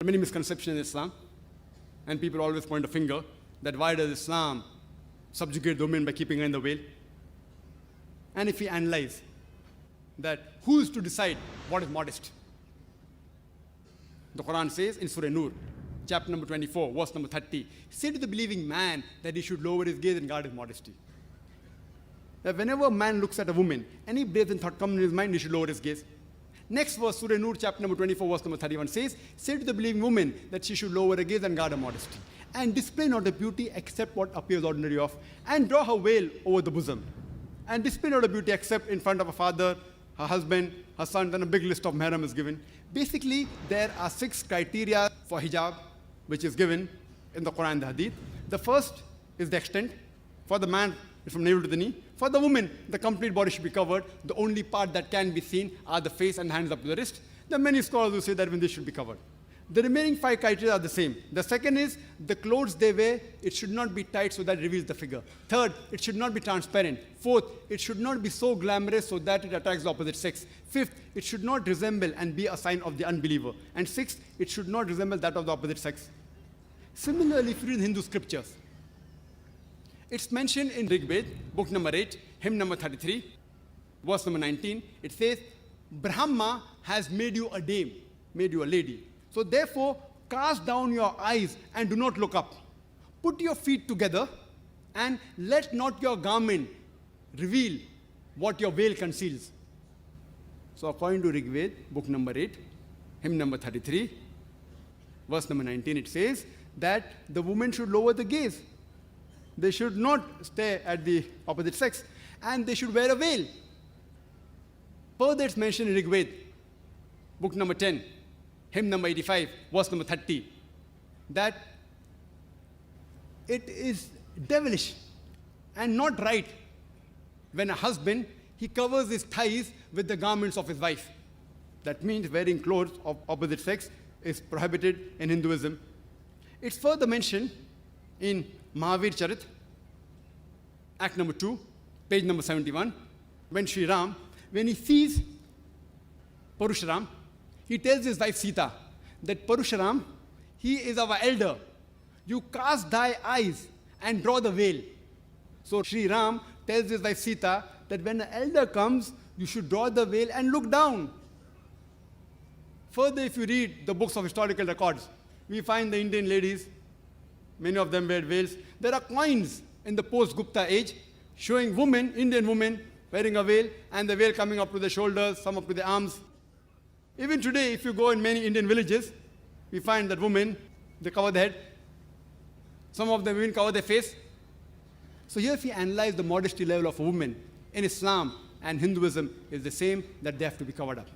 many misconceptions in Islam, and people always point a finger that why does Islam subjugate the women by keeping her in the veil? And if we analyze that who is to decide what is modest? The Quran says in Surah Nur, chapter number 24, verse number 30, say to the believing man that he should lower his gaze and guard his modesty. That whenever a man looks at a woman, any brazen thought comes in his mind, he should lower his gaze. Next verse, Surah Nur, chapter number 24, verse number 31 says, say to the believing woman that she should lower her gaze and guard her modesty, and display not her beauty except what appears ordinary of, and draw her veil over the bosom, and display not her beauty except in front of her father, her husband, her son, then a big list of mahram is given. Basically, there are 6 criteria for hijab, which is given in the Quran and the Hadith. The first is the extent. For the man, it's from navel to the knee. For the woman, the complete body should be covered. The only part that can be seen are the face and hands up to the wrist. There are many scholars who say that when this should be covered. The remaining 5 criteria are the same. The second is the clothes they wear, it should not be tight so that it reveals the figure. Third, it should not be transparent. Fourth, it should not be so glamorous so that it attracts the opposite sex. Fifth, it should not resemble and be a sign of the unbeliever. And sixth, it should not resemble that of the opposite sex. Similarly, if you read Hindu scriptures, it's mentioned in Rig Veda, book number 8, hymn number 33, verse number 19. It says, Brahma has made you a dame, made you a lady. So therefore, cast down your eyes and do not look up. Put your feet together and let not your garment reveal what your veil conceals. So according to Rig Veda, book number 8, hymn number 33, verse number 19, it says that the woman should lower the gaze. They should not stare at the opposite sex, and they should wear a veil. Further, it's mentioned in Rig Veda, book number 10, hymn number 85, verse number 30, that it is devilish and not right when a husband, he covers his thighs with the garments of his wife. That means wearing clothes of opposite sex is prohibited in Hinduism. It's further mentioned in Mahavir Charit, Act number 2, page number 71, when Sri Ram, when he sees Parusharam, he tells his wife Sita that Parusharam, he is our elder. You cast thy eyes and draw the veil. So Sri Ram tells his wife Sita that when an elder comes, you should draw the veil and look down. Further, if you read the books of historical records, we find the Indian ladies, many of them wear veils. There are coins in the post-Gupta age showing women, Indian women, wearing a veil and the veil coming up to the shoulders, some up to the arms. Even today, if you go in many Indian villages, we find that women, they cover their head. Some of them even cover their face. So here if we analyze the modesty level of a woman in Islam and Hinduism is the same, that they have to be covered up.